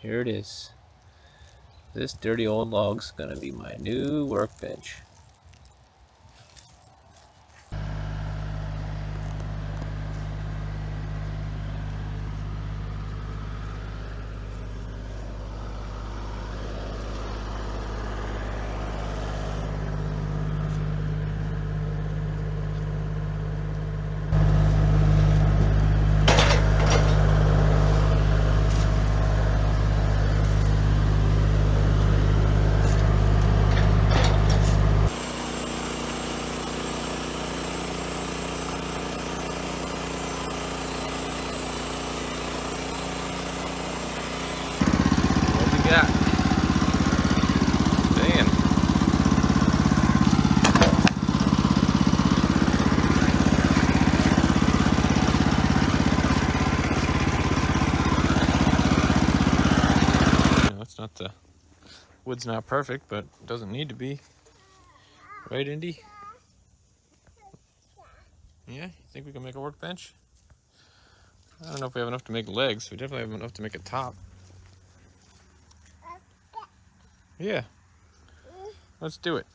Here it is. This dirty old log's gonna be my new workbench. What we got? Damn. It's not the wood's not perfect, but it doesn't need to be. Right, Indy? Yeah, you think we can make a workbench? I don't know if we have enough to make legs. We definitely have enough to make a top. Yeah, let's do it.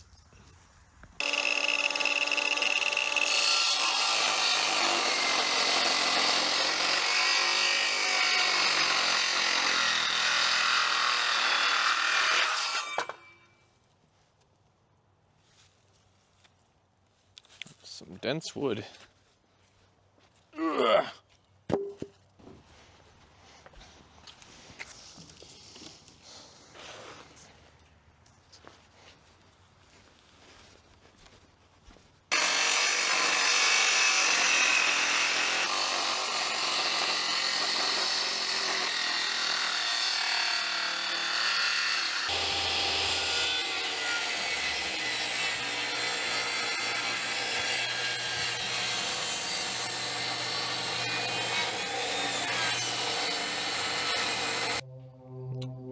Some dense wood. Ugh.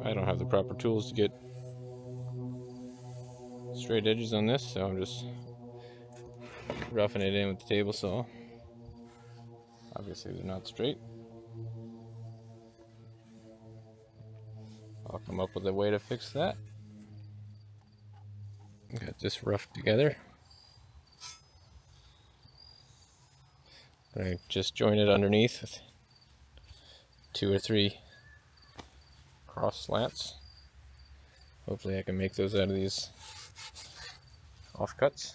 I don't have the proper tools to get straight edges on this, so I'm just roughing it in with the table saw. Obviously they're not straight. I'll come up with a way to fix that. Got this roughed together. I just join it underneath with 2 or 3 cross slats. Hopefully I can make those out of these offcuts.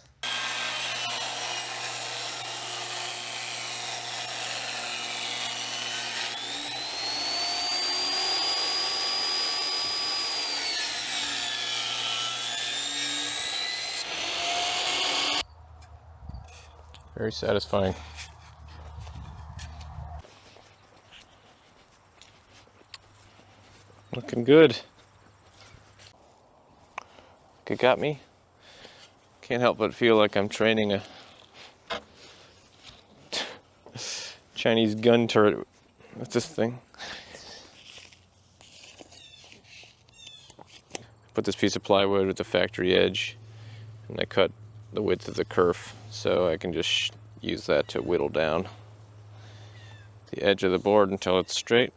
Very satisfying. Looking good. It got me. Can't help but feel like I'm training a Chinese gun turret with this thing. Put this piece of plywood with the factory edge, and I cut the width of the kerf so I can just use that to whittle down the edge of the board until it's straight.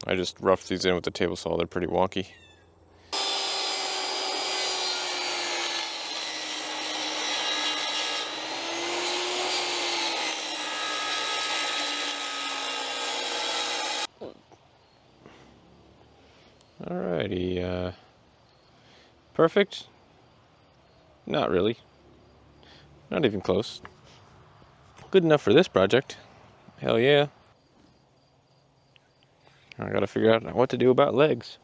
I just roughed these in with the table saw. They're pretty wonky. Alrighty, perfect? Not really. Not even close. Good enough for this project. Hell yeah. I gotta figure out what to do about legs.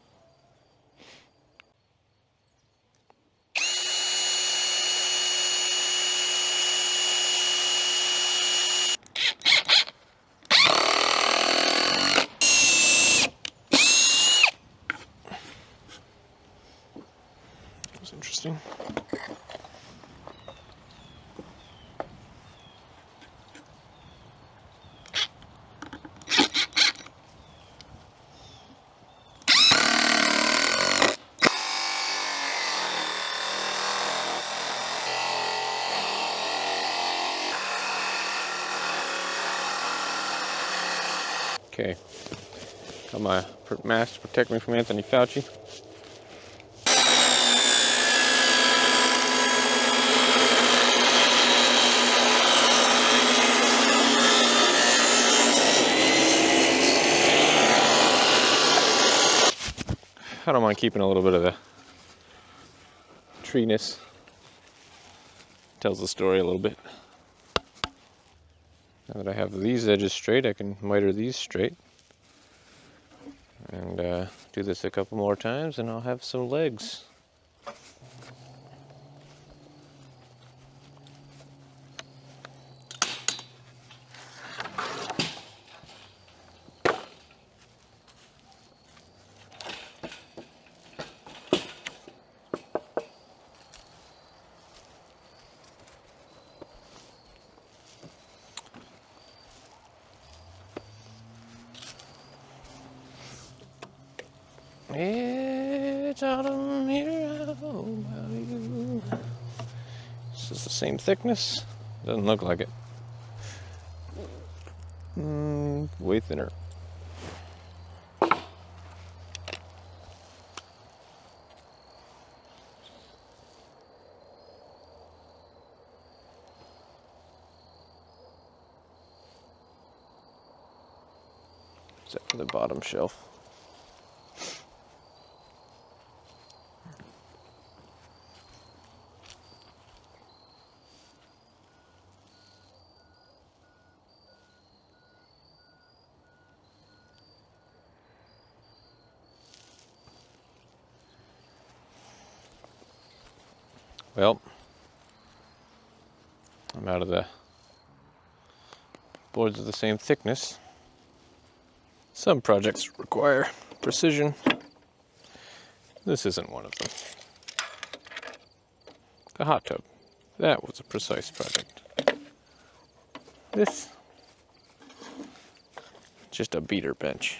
That's interesting. Okay, Got my mask to protect me from Anthony Fauci. I don't mind keeping a little bit of the treeness. Tells the story a little bit. Now that I have these edges straight, I can miter these straight. And do this a couple more times and I'll have some legs. It's autumn here, how about you? This is the same thickness. Doesn't look like it. Way thinner. Except for the bottom shelf. Well, I'm out of the boards of the same thickness. Some projects require precision. This isn't one of them. The hot tub. That was a precise project. This, just a beater bench.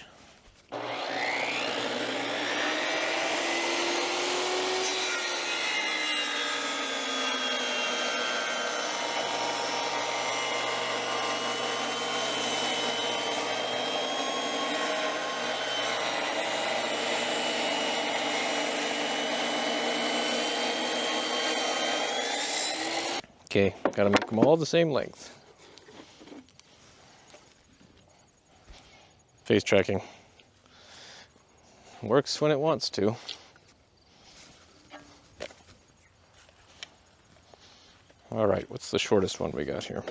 Okay, gotta make them all the same length. Face tracking works when it wants to. All right, what's the shortest one we got here?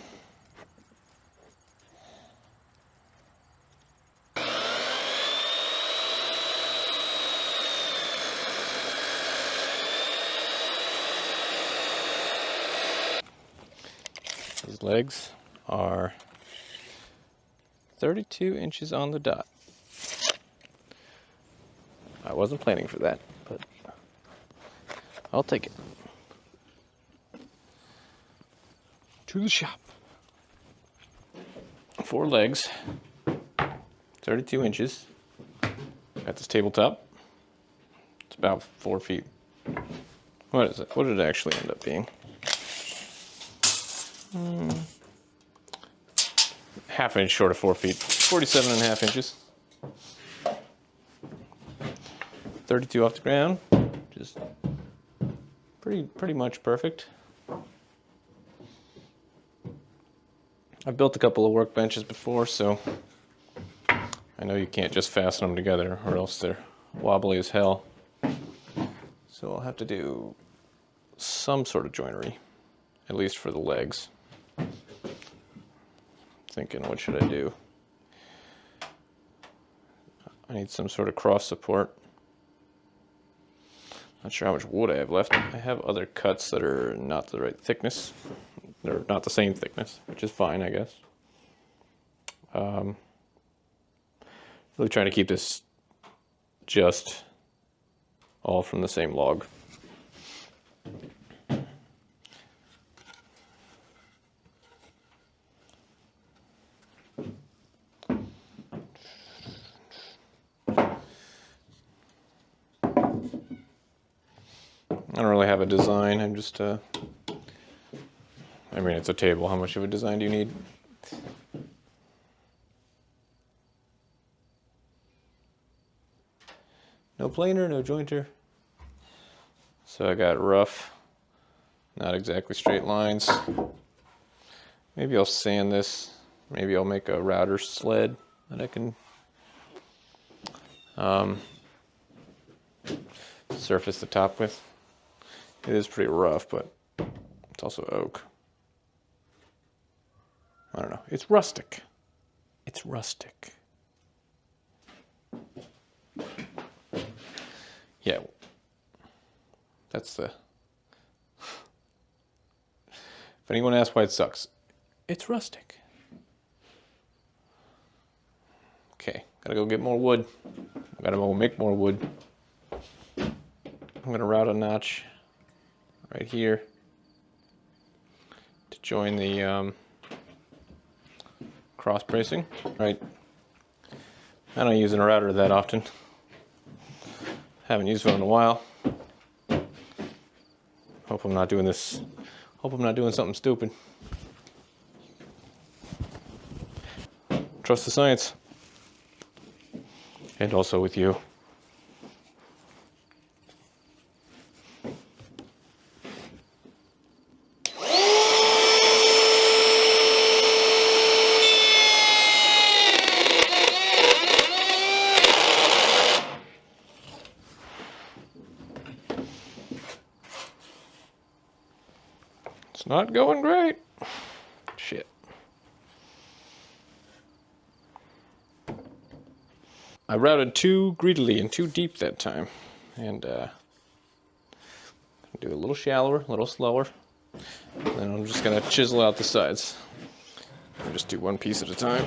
These legs are 32 inches on the dot. I wasn't planning for that, but I'll take it. To the shop. 4 legs, 32 inches. Got this tabletop. It's about 4 feet. What is it? What did it actually end up being? Half an inch short of 4 feet. 47.5 inches. 32 off the ground. Just pretty much perfect. I've built a couple of workbenches before, so I know you can't just fasten them together or else they're wobbly as hell. So I'll have to do some sort of joinery, at least for the legs. Thinking, what should I do? I need some sort of cross support. Not sure how much wood I have left. I have other cuts that are not the right thickness. They're not the same thickness, which is fine, I guess. Really trying to keep this just all from the same log. I don't really have a design. I'm just, I mean, it's a table. How much of a design do you need? No planer, no jointer. So I got rough, not exactly straight lines. Maybe I'll sand this. Maybe I'll make a router sled that I can surface the top with. It is pretty rough, but it's also oak. I don't know. It's rustic. It's rustic. Yeah. That's the... If anyone asks why it sucks, it's rustic. Okay, gotta go get more wood. Gotta go make more wood. I'm gonna route a notch right here to join the cross bracing. Right. I don't use a router that often. Haven't used one in a while. Hope I'm not doing this. Hope I'm not doing something stupid. Trust the science. And also with you. It's not going great. Shit. I routed too greedily and too deep that time. And do a little shallower, a little slower. And then I'm just gonna chisel out the sides. And just do one piece at a time.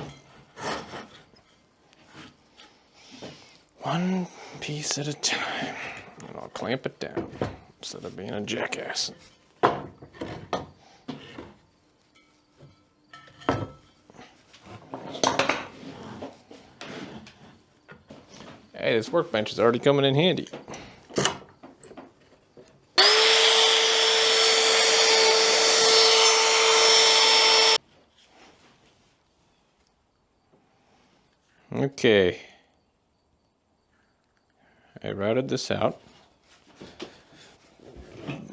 One piece at a time. And I'll clamp it down instead of being a jackass. Hey, this workbench is already coming in handy. Okay. I routed this out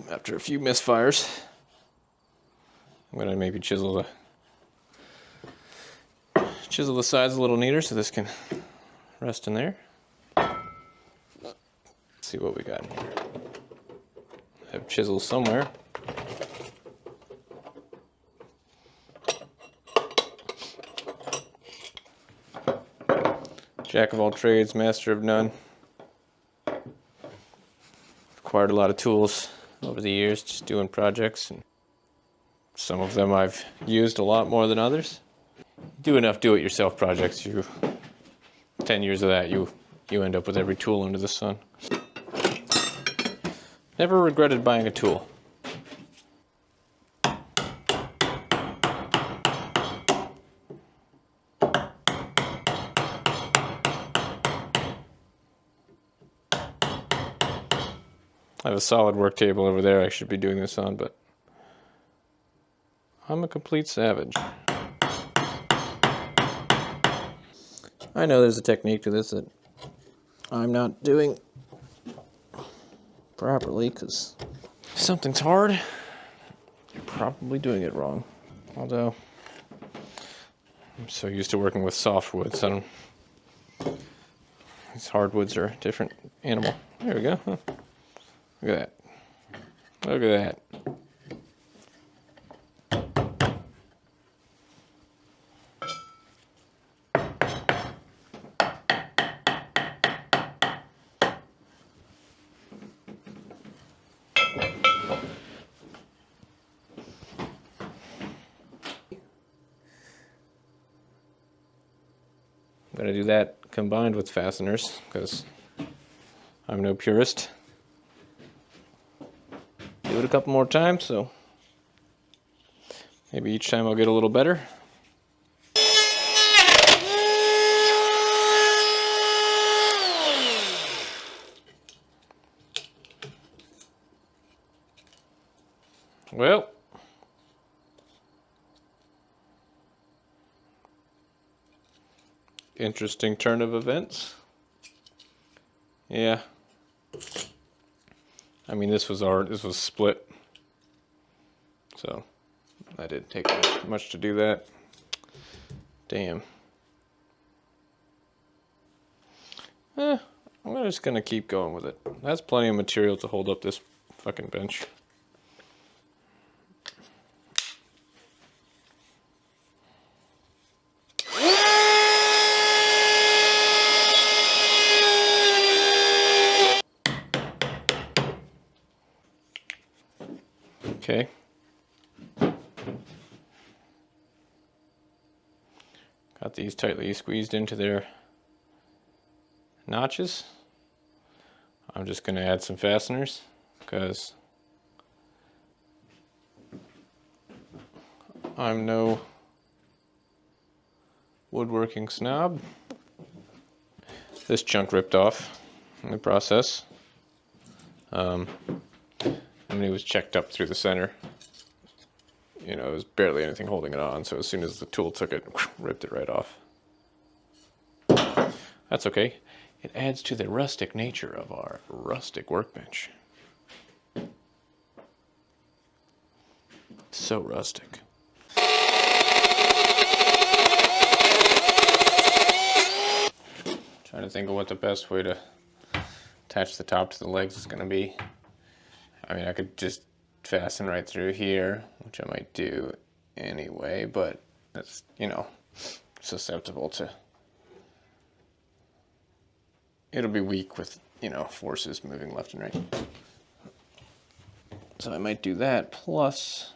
after a few misfires. I'm gonna maybe chisel the sides a little neater so this can rest in there. Let's see what we got here. I have chisels somewhere. Jack of all trades, master of none. Acquired a lot of tools over the years just doing projects, and some of them I've used a lot more than others. Do enough do-it-yourself projects, 10 years of that, you end up with every tool under the sun. Never regretted buying a tool. I have a solid work table over there I should be doing this on, but I'm a complete savage. I know there's a technique to this that I'm not doing properly, because if something's hard, you're probably doing it wrong. Although, I'm so used to working with softwoods, these hardwoods are a different animal. There we go. Huh. Look at that. Look at that. I'm going to do that combined with fasteners, because I'm no purist. Do it a couple more times, so maybe each time I'll get a little better. Well, interesting turn of events. Yeah. I mean, this was split, so that didn't take much to do that. Damn. I'm just gonna keep going with it. That's plenty of material to hold up this fucking bench. Okay. Got these tightly squeezed into their notches. I'm just going to add some fasteners because I'm no woodworking snob. This chunk ripped off in the process. I mean, it was checked up through the center. You know, it was barely anything holding it on, so as soon as the tool took it, ripped it right off. That's okay. It adds to the rustic nature of our rustic workbench. So rustic. Trying to think of what the best way to attach the top to the legs is going to be. I mean, I could just fasten right through here, which I might do anyway, but that's, you know, susceptible to, it'll be weak with, you know, forces moving left and right. So I might do that, plus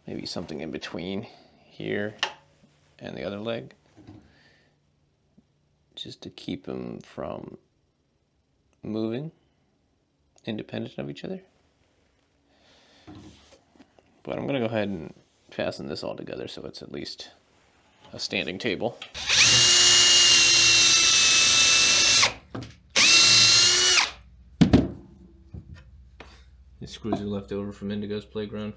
maybe something in between here and the other leg, just to keep them from moving independent of each other. But I'm going to go ahead and fasten this all together so it's at least a standing table. These screws are left over from Indigo's playground.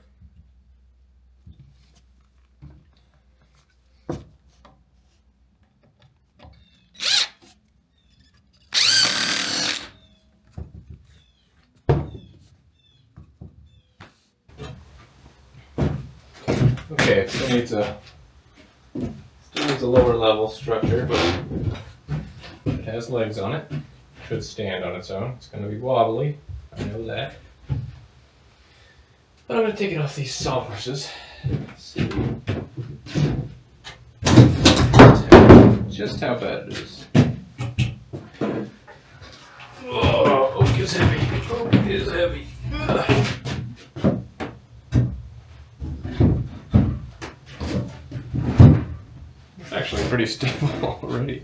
Okay, it still needs a lower level structure, but it has legs on it. Should stand on its own. It's going to be wobbly, I know that. But I'm going to take it off these sawhorses. See just how bad it is. Oh, oak is heavy. Oak is heavy. Ugh. It's actually pretty stable already.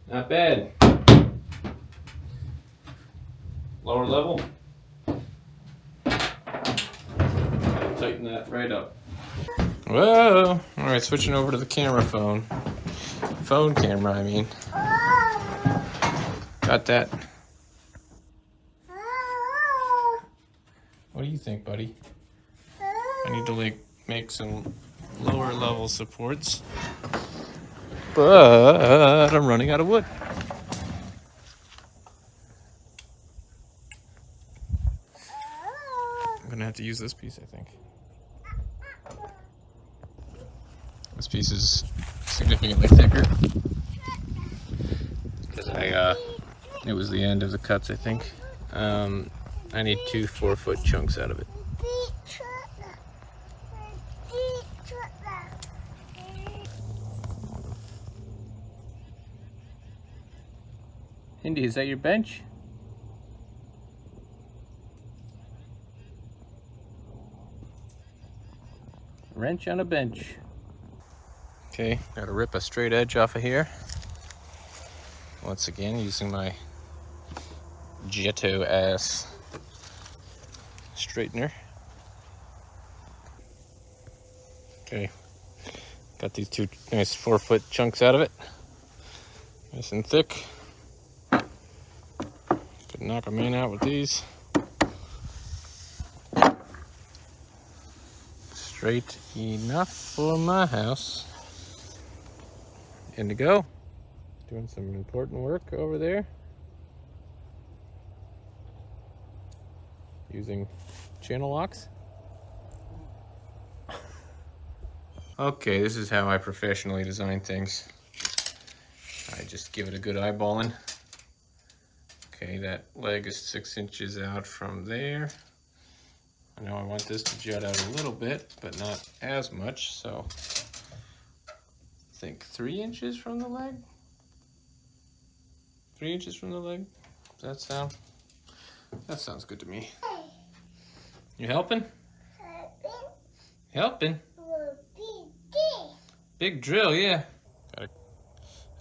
Not bad. Lower level. Tighten that right up. Whoa! Alright, switching over to the camera phone. Phone camera, I mean. Got that. What do you think, buddy? I need to like make some lower level supports. But I'm running out of wood. I'm gonna have to use this piece, I think. This piece is significantly thicker because it was the end of the cuts, I think. I need 2 4-foot chunks out of it. Indy, is that your bench? Wrench on a bench. Okay, gotta rip a straight edge off of here. Once again, using my Jetto ass straightener. Okay, got these 2 nice 4-foot chunks out of it. Nice and thick. Could knock a man out with these. Straight enough for my house. Indigo, doing some important work over there. Using channel locks. Okay, this is how I professionally design things. I just give it a good eyeballing. Okay, that leg is 6 inches out from there. I know I want this to jut out a little bit, but not as much, so I think 3 inches from the leg? 3 inches from the leg? Does that sound? That sounds good to me. You helping? Helping? Big drill, yeah. I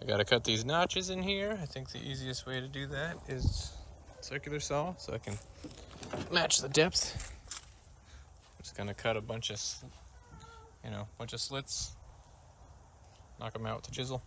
gotta cut these notches in here. I think the easiest way to do that is circular saw, so I can match the depth. I'm just gonna cut a bunch of, bunch of slits. Knock them out with the chisel.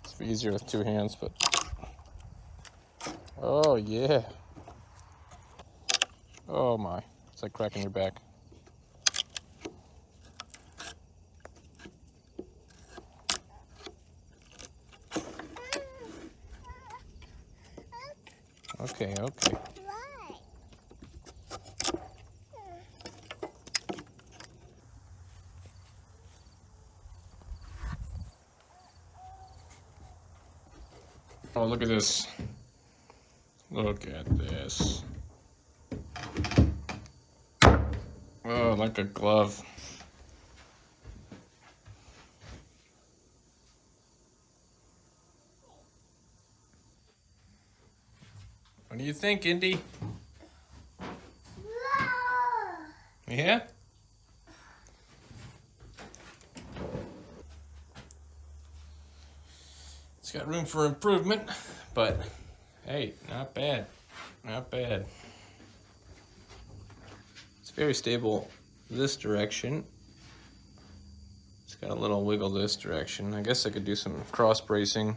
It's easier with 2 hands, but oh yeah. Oh my, it's like cracking your back. Okay. Oh, look at this. Look at this. Oh, like a glove. What do you think, Indy? Yeah? It's got room for improvement, but hey, not bad. Not bad. It's very stable this direction. It's got a little wiggle this direction. I guess I could do some cross bracing.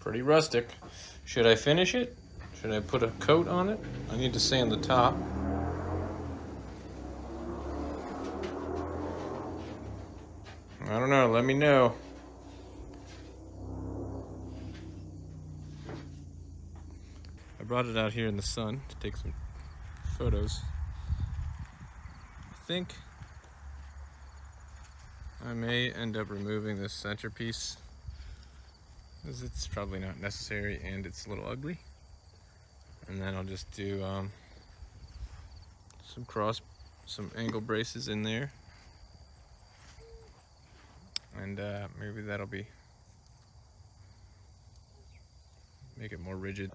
Pretty rustic. Should I finish it? Should I put a coat on it? I need to sand the top. I don't know, let me know. I brought it out here in the sun to take some photos. I think I may end up removing this centerpiece, because it's probably not necessary and it's a little ugly. And then I'll just do some angle braces in there. And maybe that'll make it more rigid.